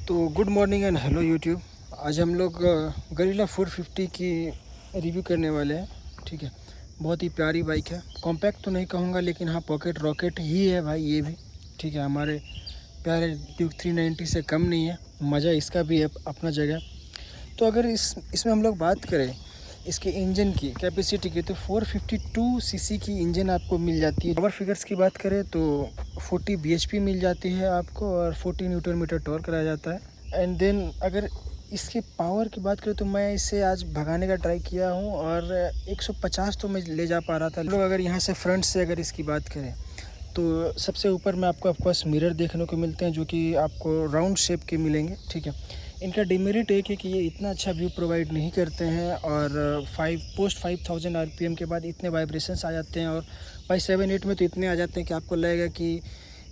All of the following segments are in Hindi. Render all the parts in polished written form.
तो good morning and hello YouTube. आज हम लोग गरिल्ला 450 की रिव्यू करने वाले हैं। ठीक है, बहुत ही प्यारी बाइक है। कॉम्पैक्ट तो नहीं कहूँगा, लेकिन हाँ पॉकेट रॉकेट ही है भाई ये भी। ठीक है, हमारे प्यारे ड्यूक 390 से कम नहीं है। मज़ा इसका भी है अपना जगह। तो अगर इसमें हम लोग बात करें इसके इंजन की कैपेसिटी की, तो 452 सीसी की इंजन आपको मिल जाती है। पावर फिगर्स की बात करें तो 40 bhp मिल जाती है आपको और 40 न्यूटन मीटर टॉर्क रहा जाता है। एंड देन अगर इसके पावर की बात करें तो मैं इसे आज भगाने का ट्राई किया हूँ और 150 तो मैं ले जा पा रहा था। लोग अगर यहाँ से फ्रंट से अगर इसकी बात करें तो सबसे ऊपर में आपको ऑफकोर्स मिरर देखने को मिलते हैं, जो कि आपको राउंड शेप के मिलेंगे। ठीक है, इनका डिमेरिट एक है कि ये इतना अच्छा व्यू प्रोवाइड नहीं करते हैं और 5000 RPM के बाद इतने वाइब्रेशंस आ जाते हैं और बाई 7-8 में तो इतने आ जाते हैं कि आपको लगेगा कि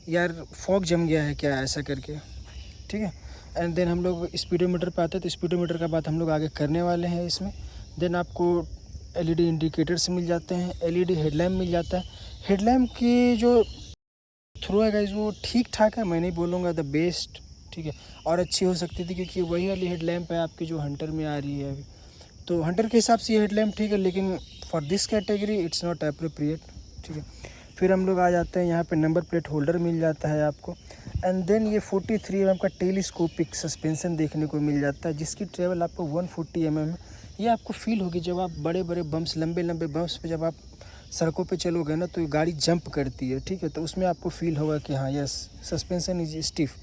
यार फॉग जम गया है क्या, ऐसा करके। ठीक है, एंड देन हम लोग स्पीडोमीटर पे आते हैं, तो स्पीडोमीटर का बात हम लोग आगे करने वाले हैं इसमें। देन आपको LED इंडिकेटर्स मिल जाते हैं, LED हेडलैम्प मिल जाता है। हेडलैम्प की जो थ्रो है गाइस वो ठीक ठाक है, मैं नहीं बोलूँगा द बेस्ट। ठीक है, और अच्छी हो सकती थी क्योंकि वही वाली हेडलैम्प है आपकी जो हंटर में आ रही है अभी। तो हंटर के हिसाब से ये हेडलैम्प ठीक है, लेकिन for this category it's not appropriate. ठीक है, फिर हम लोग आ जाते हैं यहाँ पे नंबर प्लेट होल्डर मिल जाता है आपको। एंड देन ये 43 mm का टेलीस्कोपिक सस्पेंशन देखने को मिल जाता है, जिसकी ट्रेवल आपको 140 mm है। ये आपको फील होगी जब आप बड़े बड़े बम्प्स, लंबे लंबे बम्प्स पे जब आप सड़कों पे चलोगे ना, तो गाड़ी जंप करती है। ठीक है, तो उसमें आपको फील होगा कि हाँ यस सस्पेंशन इज स्टिफ।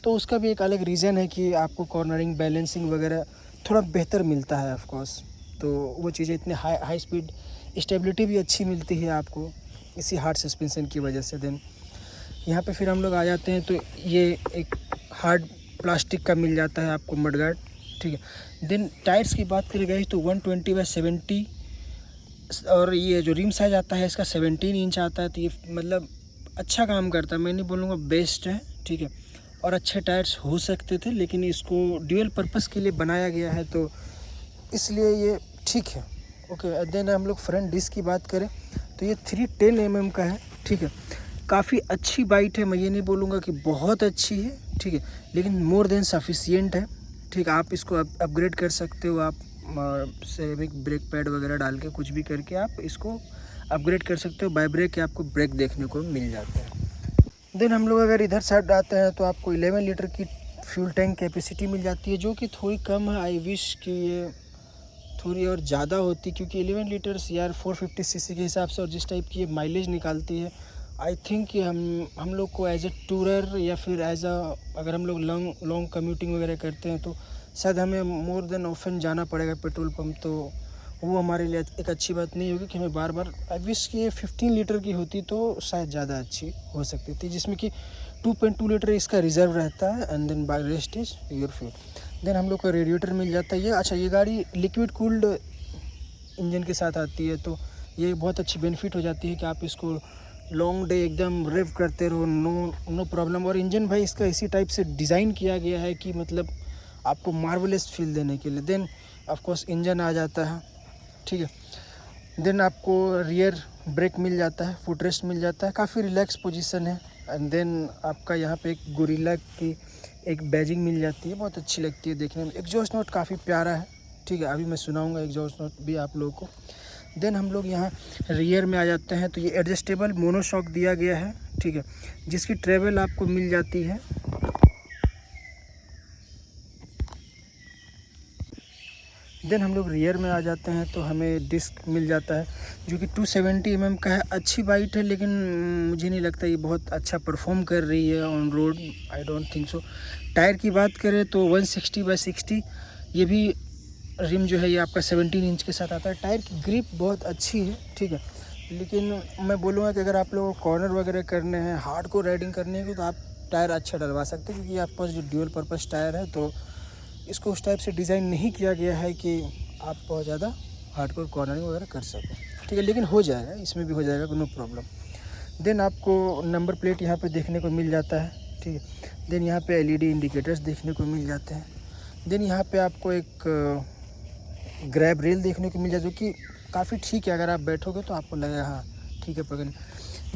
तो उसका भी एक अलग रीज़न है कि आपको कॉर्नरिंग, बैलेंसिंग वगैरह थोड़ा बेहतर मिलता है ऑफ कोर्स। तो वो चीज़ें इतने हाई स्पीड स्टेबिलिटी भी अच्छी मिलती है आपको इसी हार्ड सस्पेंशन की वजह से। देन यहाँ पे फिर हम लोग आ जाते हैं, तो ये एक हार्ड प्लास्टिक का मिल जाता है आपको मडगार्ड। ठीक है, देन टायर्स की बात करी गई तो 120/70 और ये जो रिम साइज आता है इसका 17 इंच आता है। तो ये मतलब अच्छा काम करता है, मैं नहीं बोलूँगा बेस्ट है। ठीक है, और अच्छे टायर्स हो सकते थे, लेकिन इसको ड्यूअल पर्पस के लिए बनाया गया है, तो इसलिए ये ठीक है। ओके, देन हम लोग फ्रंट डिस्क की बात करें तो ये 310 mm का है। ठीक है, काफ़ी अच्छी बाइक है, मैं ये नहीं बोलूँगा कि बहुत अच्छी है। ठीक है, लेकिन मोर देन सफिशियंट है। ठीक है, आप इसको अपग्रेड कर सकते हो, आप सेरेमिक ब्रेक पैड वगैरह डाल के कुछ भी करके आप इसको अपग्रेड कर सकते हो। बाई ब्रेक के आपको ब्रेक देखने को मिल जाता है। देन हम लोग अगर इधर साइड आते हैं तो आपको 11 लीटर की फ्यूल टैंक कैपेसिटी मिल जाती है, जो कि थोड़ी कम है। आई विश कि ये थोड़ी और ज़्यादा होती, क्योंकि 11 लीटर्स यार 450 सीसी के हिसाब से और जिस टाइप की ये माइलेज निकालती है, आई थिंक कि हम लोग को एज ए टूरर या फिर एज अ अगर हम लोग लॉन्ग कम्यूटिंग वगैरह करते हैं तो शायद हमें मोर देन ऑफन जाना पड़ेगा पेट्रोल पम्प। तो वो हमारे लिए एक अच्छी बात नहीं होगी कि हमें बार बार। आई विश कि ये 15 लीटर की होती तो शायद ज़्यादा अच्छी हो सकती थी, जिसमें कि 2.2 लीटर इसका रिजर्व रहता है and then by rest is your fuel. Then हम लोग को रेडिएटर मिल जाता है। ये अच्छा, ये गाड़ी लिक्विड कूल्ड इंजन के साथ आती है, तो ये बहुत अच्छी बेनिफिट हो जाती है कि आप इसको लॉन्ग डे एकदम रेव करते रहो, नो प्रॉब्लम। और इंजन भाई इसका इसी टाइप से डिज़ाइन किया गया है कि मतलब आपको मार्वलेस फील देने के लिए। देन ऑफकोर्स इंजन आ जाता है। ठीक है, देन आपको रियर ब्रेक मिल जाता है, फुटरेस्ट मिल जाता है, काफ़ी रिलैक्स पोजीशन है। एंड देन आपका यहाँ पे एक गोरिल्ला की एक बैजिंग मिल जाती है, बहुत अच्छी लगती है देखने में। एग्जॉस्ट नोट काफ़ी प्यारा है। ठीक है, अभी मैं सुनाऊंगा एग्जॉस्ट नोट भी आप लोगों को। देन हम लोग यहाँ रियर में आ जाते हैं, तो ये एडजस्टेबल मोनोशॉक दिया गया है। ठीक है, जिसकी ट्रेवल आपको मिल जाती है। देन हम लोग रियर में आ जाते हैं तो हमें डिस्क मिल जाता है, जो कि 270 mm का है। अच्छी बाइक है, लेकिन मुझे नहीं लगता ये बहुत अच्छा परफॉर्म कर रही है on road, I don't think so. Tyre की बात करें तो 160/60, ये भी रिम जो है ये आपका 17 इंच के साथ आता है। टायर की ग्रिप बहुत अच्छी है। ठीक है, लेकिन मैं बोलूँगा कि अगर आप लोगों को कॉर्नर वगैरह करने हैं, हार्ड को राइडिंग करने है, तो आप टायर अच्छा डलवा सकते हैं, क्योंकि आपके पास जो ड्यूअल पर्पस टायर है, तो इसको उस टाइप से डिज़ाइन नहीं किया गया है कि आप बहुत ज़्यादा हार्डकोर कॉर्नरिंग वगैरह कर सकें। ठीक है, लेकिन हो जाएगा, इसमें भी हो जाएगा, नो प्रॉब्लम। देन आपको नंबर प्लेट यहाँ पे देखने को मिल जाता है। ठीक है, देन यहाँ पे LED इंडिकेटर्स देखने को मिल जाते हैं। देन यहाँ पे आपको एक ग्रैब रेल देखने को मिल जाए, जो कि काफ़ी ठीक है, अगर आप बैठोगे तो आपको लगेगा हाँ ठीक है पकड़।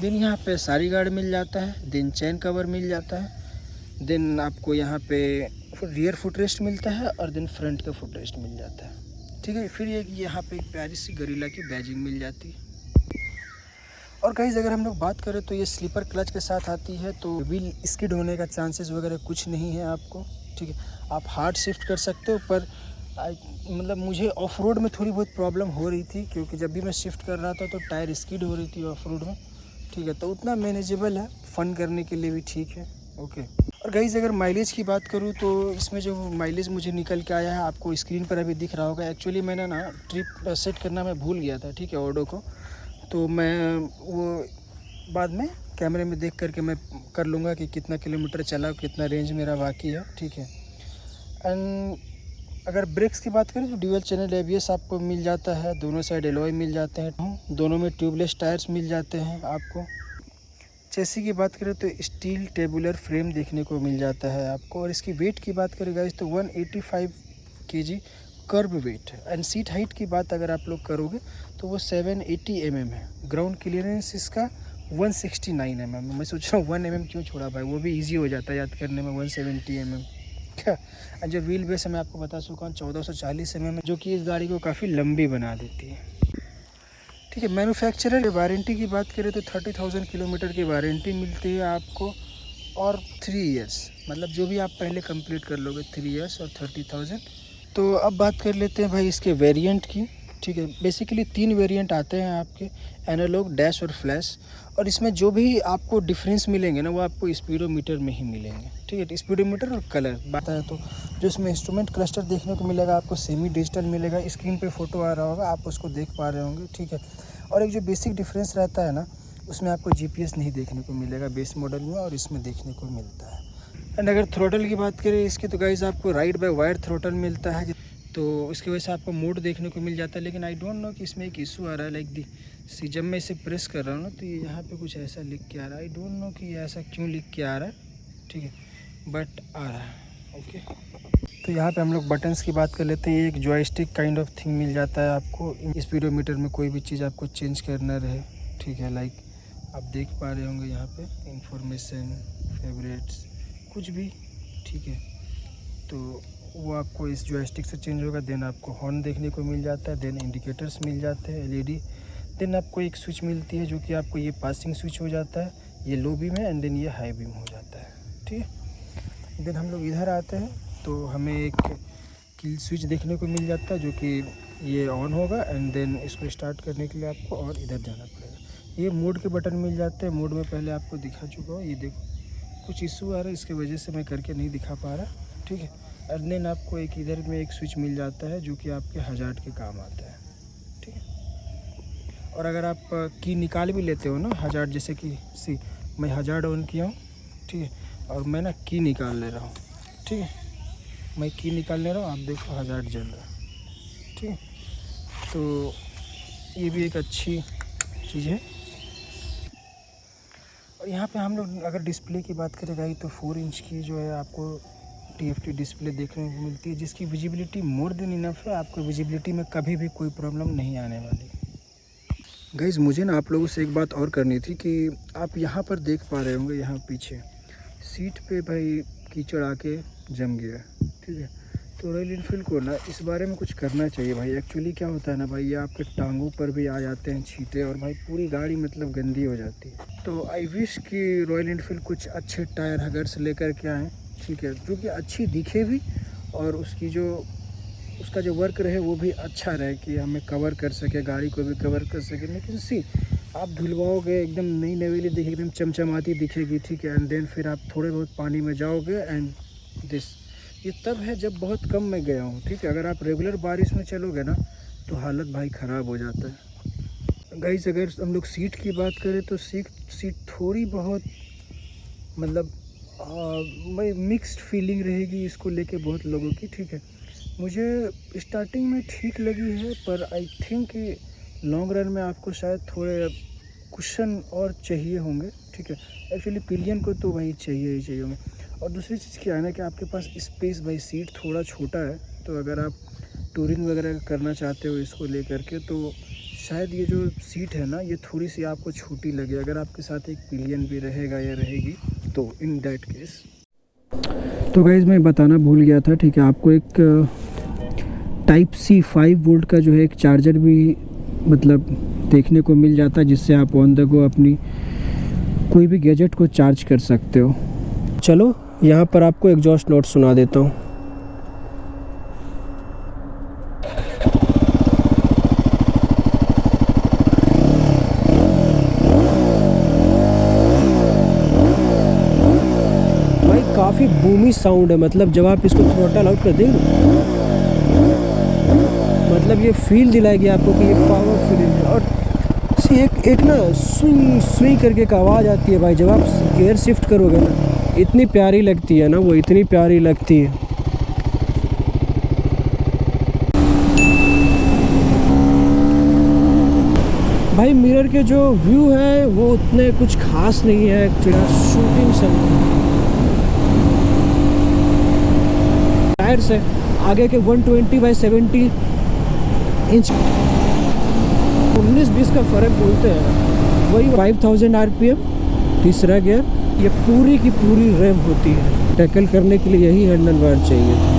देन यहाँ पे सारी गार्ड मिल जाता है। देन चैन कवर मिल जाता है। देन आपको यहाँ पे रियर फुटरेस्ट मिलता है और देन फ्रंट का फुटरेस्ट मिल जाता है, ठीक है। फिर ये यहाँ पे एक प्यारी सी गोरिल्ला की बैजिंग मिल जाती है। और गाइस अगर हम लोग बात करें तो ये स्लीपर क्लच के साथ आती है, तो व्हील स्किड होने का चांसेस वगैरह कुछ नहीं है आपको, ठीक है। आप हार्ड शिफ्ट कर सकते हो, पर मतलब मुझे ऑफ रोड में थोड़ी बहुत प्रॉब्लम हो रही थी, क्योंकि जब भी मैं शिफ्ट कर रहा था तो टायर स्किड हो रही थी ऑफ रोड में, ठीक है। तो उतना मैनेजेबल है, फ़न करने के लिए भी ठीक है, ओके। और गाइस अगर माइलेज की बात करूँ तो इसमें जो माइलेज मुझे निकल के आया है आपको स्क्रीन पर अभी दिख रहा होगा। एक्चुअली मैंने ना ट्रिप सेट करना मैं भूल गया था, ठीक है, ऑडो को, तो मैं वो बाद में कैमरे में देख करके मैं कर लूँगा कि कितना किलोमीटर चला, कितना रेंज मेरा बाकी है, ठीक है। एंड अगर ब्रेक्स की बात करें तो ड्यूअल चैनल एबीएस आपको मिल जाता है, दोनों साइड एलॉय मिल जाते हैं, दोनों में ट्यूबलेस टायर्स मिल जाते हैं आपको। चेसी की बात करें तो स्टील टेबुलर फ्रेम देखने को मिल जाता है आपको। और इसकी वेट की बात करें गाइस तो 185 kg कर्ब वेट है। एंड सीट हाइट की बात अगर आप लोग करोगे तो वो 780 mm है। ग्राउंड क्लियरेंस इसका 169 mm है। मैं सोच रहा हूँ 1 mm क्यों छोड़ा भाई, वो भी ईजी हो जाता है याद करने में, 170 mm क्या। जो व्हील बेस है मैं आपको बता चुका हूँ 1440 mm, जो कि इस गाड़ी को काफ़ी लंबी बना देती है, ठीक है। मैन्युफैक्चरर वारंटी की बात करें तो 30,000 किलोमीटर की वारंटी मिलती है आपको, और 3 इयर्स, मतलब जो भी आप पहले कंप्लीट कर लोगे 3 इयर्स और 30,000। तो अब बात कर लेते हैं भाई इसके वेरिएंट की, ठीक है। बेसिकली 3 वेरिएंट आते हैं आपके, एनालॉग, डैश और फ्लैश। और इसमें जो भी आपको डिफरेंस मिलेंगे ना वो आपको स्पीडोमीटर में ही मिलेंगे, ठीक है। स्पीडोमीटर और कलर बात है तो जो इसमें इंस्ट्रूमेंट क्लस्टर देखने को मिलेगा आपको सेमी डिजिटल मिलेगा। स्क्रीन पे फोटो आ रहा होगा, आप उसको देख पा रहे होंगे, ठीक है। और एक जो बेसिक डिफरेंस रहता है ना, उसमें आपको जीपीएस नहीं देखने को मिलेगा बेस मॉडल में, और इसमें देखने को मिलता है। एंड अगर थ्रोटल की बात करें इसकी तो गाइस आपको राइट बाय वायर थ्रोटल मिलता है, तो उसकी वजह से आपको मोड देखने को मिल जाता है। लेकिन आई डोंट नो कि इसमें एक इशू आ रहा है, लाइक दी सी, जब मैं इसे प्रेस कर रहा हूँ ना तो ये यहाँ पे कुछ ऐसा लिख के आ रहा है। आई डोंट नो कि ये ऐसा क्यों लिख के आ रहा है, ठीक है, बट आ रहा है, ओके। तो यहाँ पे हम लोग बटन्स की बात कर लेते हैं। एक जॉयस्टिक काइंड ऑफ थिंग मिल जाता है आपको स्पीडोमीटर में, कोई भी चीज़ आपको चेंज करना रहे, ठीक है। लाइक आप देख पा रहे होंगे यहाँ पे इंफॉर्मेशन, फेवरेट्स, कुछ भी, ठीक है, तो वो आपको इस जॉयस्टिक से चेंज होगा। देन आपको हॉर्न देखने को मिल जाता है, देन इंडिकेटर्स मिल जाते हैं एलईडी। देन आपको एक स्विच मिलती है जो कि आपको ये पासिंग स्विच हो जाता है, ये लो बीम है, एंड देन ये हाई बीम हो जाता है, ठीक है। देन हम लोग इधर आते हैं तो हमें एक किल स्विच देखने को मिल जाता है जो कि ये ऑन होगा, एंड देन इसको स्टार्ट करने के लिए आपको और इधर जाना पड़ेगा। ये मोड के बटन मिल जाते हैं, मोड में पहले आपको दिखा चुका हूँ। ये देखो कुछ इशू आ रहा है, इसके वजह से मैं करके नहीं दिखा पा रहा, ठीक है। एंड देन आपको एक इधर में एक स्विच मिल जाता है जो कि आपके हजार्ड के काम आता है, ठीक है। और अगर आप की निकाल भी लेते हो ना हजार्ड, जैसे कि सी मैं हजार्ड ऑन किया हूँ, ठीक है, और मैं ना की निकाल ले रहा हूँ, ठीक है, मैं की निकाल ले रहा हूँ, आप देखो हजार्ड जल रहा है, ठीक है। तो ये भी एक अच्छी चीज़ है। और यहाँ पे हम लोग अगर डिस्प्ले की बात करें भाई तो 4 इंच की जो है आपको TFT डिस्प्ले देखने को मिलती है, जिसकी विजिबिलिटी मोर देन इनफ है। आपको विजिबिलिटी में कभी भी कोई प्रॉब्लम नहीं आने वाली। गाइज़ मुझे ना आप लोगों से एक बात और करनी थी कि आप यहाँ पर देख पा रहे होंगे, यहाँ पीछे सीट पे भाई कीचड़ आके जम गया, ठीक है। तो रॉयल इनफील्ड को ना इस बारे में कुछ करना चाहिए भाई। एक्चुअली क्या होता है ना भाई, ये आपके टांगों पर भी आ जाते हैं छींटे, और भाई पूरी गाड़ी मतलब गंदी हो जाती है। तो आई विश कि रॉयल इनफील्ड कुछ अच्छे टायर हगर्स लेकर के आएँ, ठीक है, जो कि अच्छी दिखे भी, और उसका जो वर्क रहे वो भी अच्छा रहे कि हमें कवर कर सके, गाड़ी को भी कवर कर सके। लेकिन सी आप धुलवाओगे एकदम नई नवेली दिखेगी, एकदम चमचमाती दिखेगी, ठीक है। एंड देन फिर आप थोड़े बहुत पानी में जाओगे, एंड दिस ये तब है जब बहुत कम मैं गया हूँ, ठीक है। अगर आप रेगुलर बारिश में चलोगे ना तो हालत भाई ख़राब हो जाता है। गाइस अगर हम लोग सीट की बात करें तो सीट थोड़ी बहुत मतलब मिक्स्ड फीलिंग रहेगी इसको लेके बहुत लोगों की, ठीक है। मुझे स्टार्टिंग में ठीक लगी है, पर आई थिंक लॉन्ग रन में आपको शायद थोड़े कुशन और चाहिए होंगे, ठीक है। एक्चुअली पिलियन को तो भाई चाहिए ही चाहिए होंगे। और दूसरी चीज़ क्या है ना कि आपके पास स्पेस, भाई सीट थोड़ा छोटा है, तो अगर आप टूरिंग वगैरह करना चाहते हो इसको लेकर के तो शायद ये जो सीट है ना ये थोड़ी सी आपको छोटी लगे। अगर आपके साथ एक पिलियन भी रहेगा या रहेगी तो इन दैट केस तो गाइज़ मैं बताना भूल गया था, ठीक है, आपको एक टाइप सी 5 वोल्ट का जो है एक चार्जर भी मतलब देखने को मिल जाता है, जिससे आप ऑन द गो अपनी कोई भी गैजेट को चार्ज कर सकते हो। चलो यहाँ पर आपको एग्जॉस्ट नोट सुना देता हूँ। भाई काफ़ी बूमी साउंड है, मतलब जब आप इसको थ्रॉटल आउट कर देंगे मतलब ये फील दिलाएगी आपको कि ये पावरफुल है। और एक ना सुई सुई करके एक आवाज़ आती है भाई, जब आप गियर शिफ्ट करोगे ना, इतनी प्यारी लगती है ना, वो इतनी प्यारी लगती है। भाई मिरर के जो व्यू है वो उतने कुछ खास नहीं है एक्चुअली, शूटिंग सब टायर्स है आगे के 120/70 इंच, 19-20 का फ़र्क बोलते हैं। वही 5000 RPM, तीसरा गियर, ये पूरी की पूरी रैम होती है। टैकल करने के लिए यही हैंडल बार चाहिए।